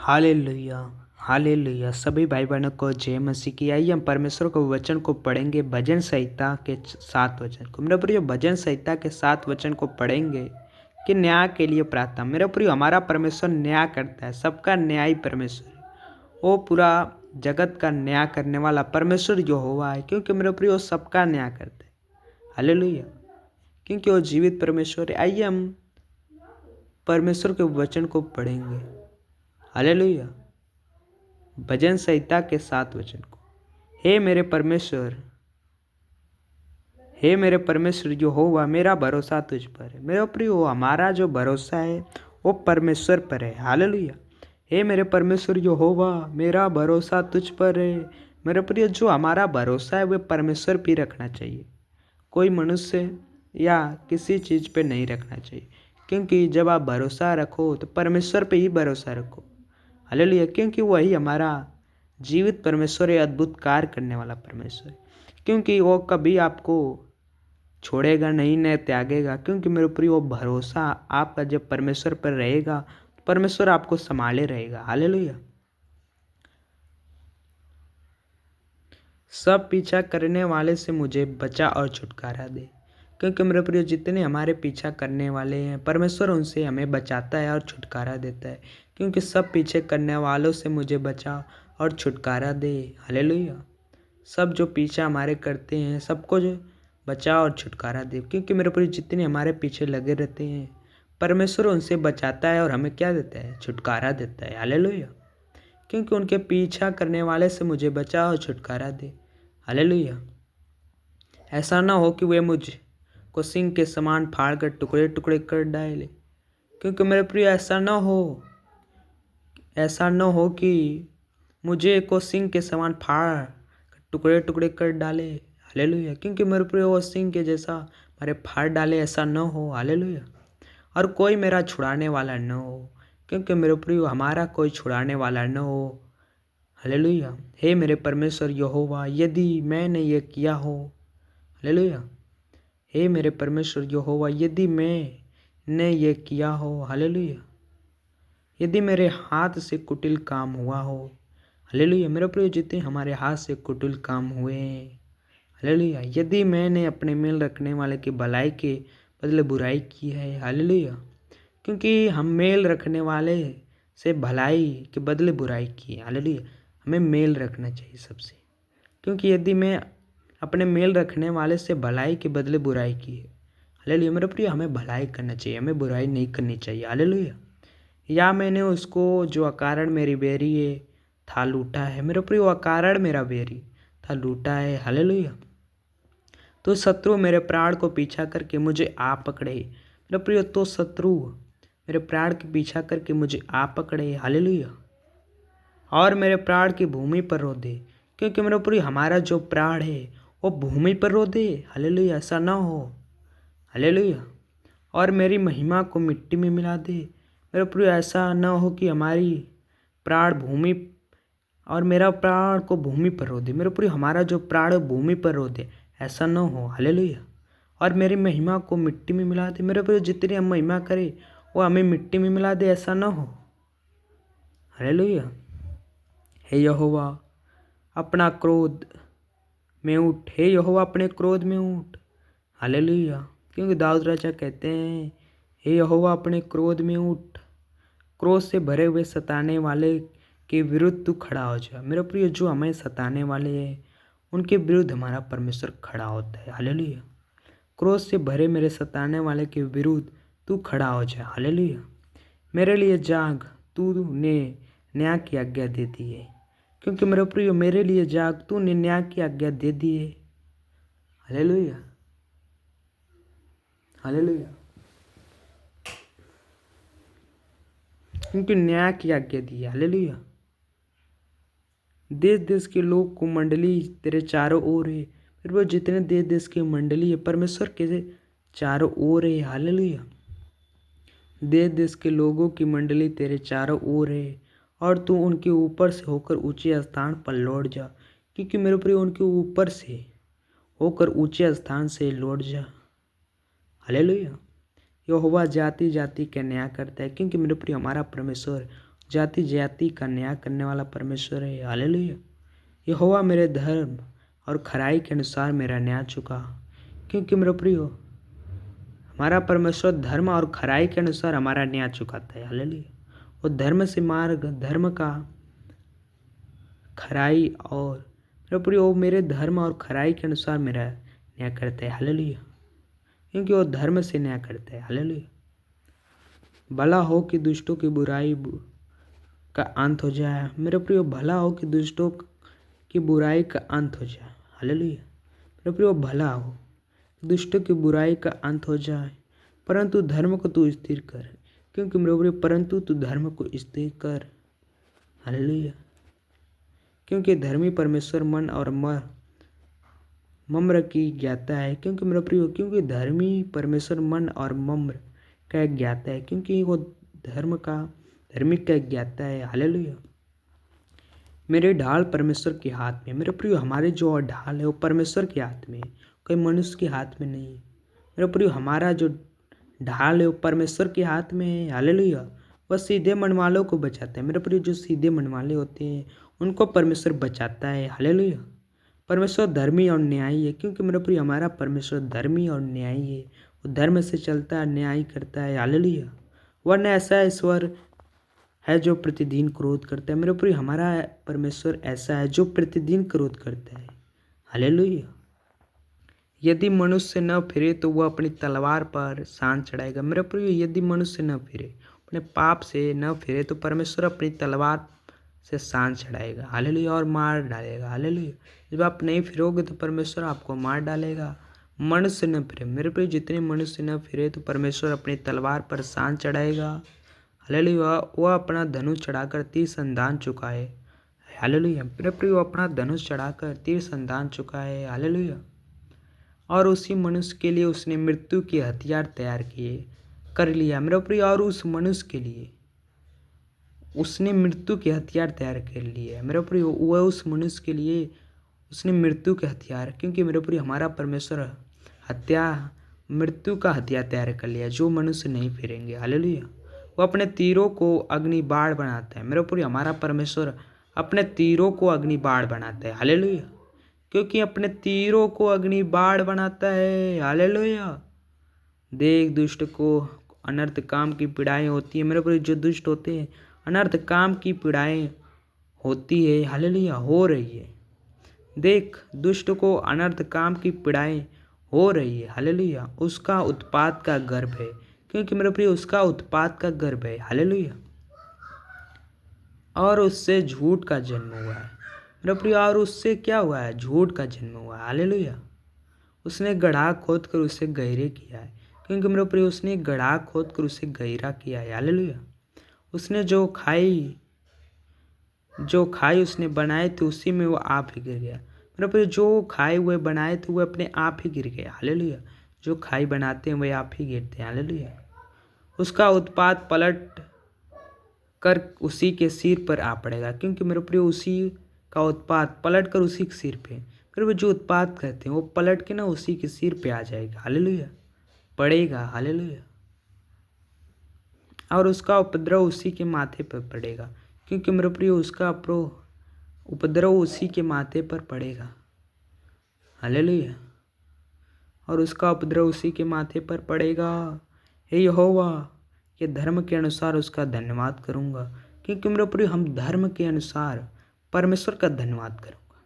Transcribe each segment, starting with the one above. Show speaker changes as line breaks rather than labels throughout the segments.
Hallelujah. Hallelujah. सभी भाई बहनों को जय मसीह की। आइए हम परमेश्वर के वचन को पढ़ेंगे, भजन संहिता के 7 वचन को। मेरे प्रिय, भजन संहिता के 7 वचन को पढ़ेंगे कि न्याय के लिए प्रार्थना। मेरे प्रिय, हमारा परमेश्वर न्याय करता है, सबका न्यायी परमेश्वर है। वो पूरा जगत का न्याय करने वाला परमेश्वर जो हुआ है, क्योंकि मेरे प्रिय वो सबका न्याय करता है। हालेलुया। क्योंकि वो जीवित परमेश्वर है। आइए हम परमेश्वर के वचन को पढ़ेंगे। हालेलुया। भजन संहिता के 7 वचन को। हे मेरे परमेश्वर, हे मेरे परमेश्वर जो होगा, मेरा भरोसा तुझ पर है। मेरे प्रिय, हमारा जो भरोसा है वो परमेश्वर पर है। हालेलुया। हे मेरे परमेश्वर जो होगा, मेरा भरोसा तुझ पर है। मेरे प्रिय, जो हमारा भरोसा है वह परमेश्वर पर रखना चाहिए, कोई मनुष्य या किसी चीज़ पे नहीं रखना चाहिए। क्योंकि जब आप भरोसा रखो तो परमेश्वर पे ही भरोसा रखो। हालेलुया। क्योंकि वही हमारा जीवित परमेश्वर है, अद्भुत कार्य करने वाला परमेश्वर है। क्योंकि वो कभी आपको छोड़ेगा नहीं, न त्यागेगा। क्योंकि मेरे प्रिय, वो भरोसा आपका जब परमेश्वर पर रहेगा, परमेश्वर आपको संभाले रहेगा। हालेलुया। सब पीछा करने वाले से मुझे बचा और छुटकारा दे। क्योंकि मेरे प्रिय, जितने हमारे पीछा करने वाले हैं, परमेश्वर उनसे हमें बचाता है और छुटकारा देता है। क्योंकि सब पीछे करने वालों से मुझे बचा और छुटकारा दे। हालेलुया। सब जो पीछा हमारे करते हैं, सबको जो बचा और छुटकारा दे। क्योंकि मेरे प्रिय, जितने हमारे पीछे लगे रहते हैं, परमेश्वर उनसे बचाता है और हमें क्या देता है? छुटकारा देता है। हालेलुया। क्योंकि उनके पीछा करने वाले से मुझे बचा और छुटकारा दे। हालेलुया। ऐसा ना हो कि वे मुझ को सिंह के समान फाड़ कर टुकड़े टुकड़े कर डाले। क्योंकि मेरे प्रिय, ऐसा ना हो कि मुझे को सिंह के समान फाड़ टुकड़े टुकड़े कर डाले। हालेलुया। क्योंकि मेरे प्रिय, वो सिंह के जैसा मेरे फाड़ डाले, ऐसा न हो। हालेलुया। और कोई मेरा छुड़ाने वाला न हो। क्योंकि मेरे प्रिय, हमारा कोई छुड़ाने वाला न हो। हालेलुया। हे मेरे परमेश्वर यहोवा, यदि मैंने ये किया हो। हालेलुया। हे मेरे परमेश्वर यहोवा, यदि मैंने ये किया हो। हालेलुया। यदि मेरे हाथ से कुटिल काम हुआ हो। हालेलुया। मेरे प्रिय, जितने हमारे हाथ से कुटिल काम हुए हैं, हालेलुया, यदि मैंने अपने मेल रखने वाले की भलाई के बदले बुराई की है। हालेलुया। क्योंकि हम मेल रखने वाले से भलाई के बदले बुराई की है। हालेलुया। हमें मेल रखना चाहिए सबसे। क्योंकि यदि मैं अपने मेल रखने वाले से भलाई के बदले बुराई की है, हालेलुया, मेरे प्रिय, हमें भलाई करना चाहिए, हमें बुराई नहीं करनी चाहिए। हालेलुया। या मैंने उसको जो अकारण मेरी बेरी है था लूटा है। मेरे प्रिय, वो अकारण मेरा बेरी था लूटा है। हालेलुया। तो शत्रु मेरे प्राण को पीछा करके मुझे आ पकड़े। मेरे प्रिय, तो शत्रु मेरे प्राण के पीछा करके मुझे आ पकड़े। हालेलुया। और मेरे प्राण की भूमि पर रो दे। क्योंकि मेरे प्रिय, हमारा जो प्राण है वो भूमि पर रो दे। हालेलुया। ऐसा ना हो। हालेलुया। और मेरी महिमा को मिट्टी में मिला दे। मेरे प्रिय, ऐसा ना हो कि हमारी प्राण भूमि और मेरा प्राण को भूमि पर रो दे। मेरे प्रिय, हमारा जो प्राण है भूमि पर रो दे, ऐसा ना हो। हालेलुया। और मेरी महिमा को मिट्टी में मिला दे। मेरे प्रिय, जितनी हम महिमा करें वो हमें मिट्टी में मिला दे, ऐसा ना हो। हालेलुया। हे यहोवा, अपना क्रोध में उठ। हे यहोवा, अपने क्रोध में उठ। हालेलुया। क्योंकि दाऊद राजा कहते हैं, हे यहोवा, अपने क्रोध में उठ। क्रोध से भरे हुए सताने वाले के विरुद्ध तू खड़ा हो जा। मेरे प्रिय, जो हमें सताने वाले हैं उनके विरुद्ध हमारा परमेश्वर खड़ा होता है। हालेलुया। क्रोध से भरे मेरे सताने वाले के विरुद्ध तू खड़ा हो जा। हालेलुया। मेरे लिए जाग, तूने न्याय की आज्ञा दे दी है। क्योंकि मेरे प्रिय, मेरे लिए जाग, तूने न्याय की आज्ञा दे दी है। हालेलुया। हालेलुया। क्योंकि न्याय की आज्ञा दी है। हालेलुया। देश देश के लोग को मंडली तेरे चारों ओर है। फिर वो जितने देश देश की मंडली है, परमेश्वर के चारों ओर है। हालेलुया। देश देश के लोगों की मंडली तेरे चारों ओर है और तू उनके ऊपर से होकर ऊंचे स्थान पर लौट जा। क्योंकि मेरे प्रिय, उनके ऊपर से होकर ऊंचे स्थान से लौट जा। हालेलुया। यहोवा जाति जाति का न्याय करता है। क्योंकि मेरे प्रिय, हमारा परमेश्वर जाति जाति का न्याय करने वाला परमेश्वर है। हालेलुया। यहोवा मेरे धर्म और खराई के अनुसार मेरा न्याय चुका, क्योंकि मेरे प्रियो हमारा परमेश्वर धर्म और खराई के अनुसार हमारा न्याय चुकाता है। हालेलुया। वो धर्म से मार्ग, धर्म का खराई और मेरे प्रियो वो मेरे धर्म और खराई के अनुसार मेरा न्याय करता है। हालेलुया। क्योंकि वो धर्म से न्याय करता है। हालेलुया। भला हो कि दुष्टों की बुराई का अंत हो जाए। मेरे प्रियो भला हो कि दुष्टों की बुराई का अंत हो जाए। हालेलुया। मेरे प्रियो भला हो दुष्टों की बुराई का अंत हो जाए, परंतु धर्म को तू स्थिर कर, क्योंकि मेरे प्रियो परंतु तू धर्म को स्थिर कर। हालेलुया। क्योंकि धर्मी परमेश्वर मन और मम्र की ज्ञाता है। क्योंकि मेरे प्रियो क्योंकि धर्मी परमेश्वर मन और मम्र का ज्ञाता है, क्योंकि वो धार्मिक का ज्ञाता है। हालेलुया। मेरे ढाल परमेश्वर के हाथ में। मेरे प्रियो हमारे जो ढाल है वो परमेश्वर के हाथ में, कोई मनुष्य के हाथ में नहीं है। मेरे प्रियो हमारा जो ढाल है वो परमेश्वर के हाथ में है। हालेलुया। वह सीधे मन वालों को बचाता है। मेरे प्रियो जो सीधे मन वाले होते हैं उनको परमेश्वर बचाता है। हालेलुया। परमेश्वर धर्मी और न्यायी है, क्योंकि मेरे प्रियो हमारा परमेश्वर धर्मी और न्यायी है। वो धर्म से चलता है, न्याय करता है। हालेलुया। वरना ऐसा ईश्वर है जो प्रतिदिन क्रोध करता है। मेरे प्रियो हमारा परमेश्वर ऐसा है जो प्रतिदिन क्रोध करता है। हालेलुया। यदि मनुष्य न फिरे तो वह अपनी तलवार पर शान चढ़ाएगा। मेरे प्रियो यदि मनुष्य न फिरे, अपने पाप से न फिरे, तो परमेश्वर अपनी तलवार से शान चढ़ाएगा। हालेलुया। और मार डालेगा। हालेलुया। जब आप नहीं फिरोगे तो परमेश्वर आपको मार डालेगा। मनुष्य न फिरे। मेरे प्रियो जितने मनुष्य न फिरे तो परमेश्वर अपनी तलवार पर शान चढ़ाएगा। हालेलुया। वह अपना धनुष चढ़ाकर तीर संधान चुका है। हालेलुया। मेरे प्रियो अपना धनुष चढ़ाकर तीर संधान चुका है। हालेलुया। और उसी मनुष्य के लिए उसने मृत्यु के हथियार तैयार कर लिया। मेरे प्रिय और उस मनुष्य के लिए उसने मृत्यु के हथियार तैयार कर लिए। मेरे प्रिय वह उस मनुष्य के लिए उसने मृत्यु के हथियार, क्योंकि मेरे प्रिय हमारा परमेश्वर मृत्यु का हथियार तैयार कर लिया जो मनुष्य नहीं फिरेंगे। हालेलुया। वो अपने तीरों को अग्नि बाढ़ बनाता है। मेरे प्रिय हमारा परमेश्वर अपने तीरों को अग्नि बाढ़ बनाता है। हालेलुया। क्योंकि अपने तीरों को अग्नि बाढ़ बनाता है। हालेलुया। देख दुष्ट को अनर्थ काम की पीड़ाएं होती है। मेरे प्रिय जो दुष्ट होते हैं अनर्थ काम की पीड़ाएं होती है। हालेलुया। हो रही है। देख दुष्ट को अनर्थ काम की पीड़ाएं हो रही है। हालेलुया। उसका उत्पात का गर्भ है, क्योंकि मेरे प्रिय उसका उत्पात का गर्भ है। हालेलुया। और उससे झूठ का जन्म हुआ है। मेरे प्रिय और उससे क्या हुआ है? झूठ का जन्म हुआ है। हालेलुया। उसने गड्ढा खोद कर उसे गहरे किया है, क्योंकि मेरे प्रिय उसने गड्ढा खोद कर उसे गहरा किया है। हालेलुया। उसने जो खाई उसने बनाए थे उसी में वो आप ही गिर गया। मेरे प्रिय जो खाए हुए बनाए थे वो अपने आप ही गिर गए। हालेलुया। जो खाई बनाते हैं वही आप ही गिरते हैं। हालेलुया। उसका उत्पात पलट कर उसी के सिर पर आ पड़ेगा, क्योंकि मेरे प्रिय उसी का उत्पात पलट कर उसी के सिर पे, फिर वो जो उत्पात करते हैं वो पलट के ना उसी के सिर पे आ जाएगा। हालेलुया। पड़ेगा। हालेलुया। और उसका उपद्रव उसी के माथे पर पड़ेगा, क्योंकि मेरे प्रिय उसका उपद्रव उसी के माथे पर पड़ेगा। हालेलुया। और उसका उपद्रव उसी के माथे पर पड़ेगा। हे यहोवा, ये धर्म के अनुसार उसका धन्यवाद करूँगा, क्योंकि मेरे प्रिय हम धर्म के अनुसार परमेश्वर का धन्यवाद करूँगा।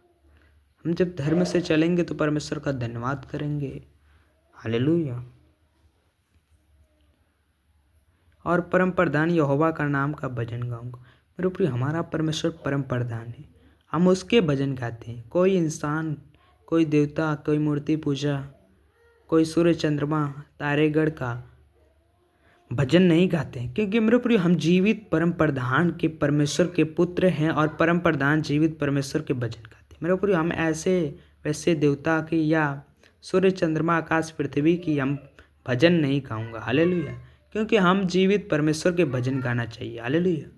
हम जब धर्म से चलेंगे तो परमेश्वर का धन्यवाद करेंगे। हालेलुया। और परम प्रधान यहोवा का नाम का भजन गाऊंगा। मेरे प्रिय हमारा परमेश्वर परम प्रधान है, हम उसके भजन गाते हैं। कोई इंसान, कोई देवता, कोई मूर्ति पूजा, कोई सूर्य चंद्रमा तारेगढ़ का भजन नहीं गाते हैं, क्योंकि मेरे प्रिय हम जीवित परम प्रधान के परमेश्वर के पुत्र हैं और परम प्रधान जीवित परमेश्वर के भजन गाते हैं। मेरे प्रिय हम ऐसे वैसे देवता की या सूर्य चंद्रमा आकाश पृथ्वी की हम भजन नहीं गाऊंगा। हालेलुया। क्योंकि हम जीवित परमेश्वर के भजन गाना चाहिए। हालेलुया।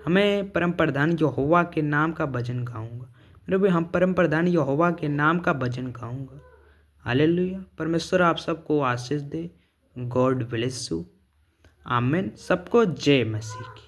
हमें परम प्रधान यहोवा के नाम का भजन गाऊंगा। मेरे प्रिय हम परम प्रधान यहोवा के नाम का भजन गाऊंगा। हालेलुया। परमेश्वर आप सबको आशीष दे। God bless you. आमीन। सबको जय मसीह की।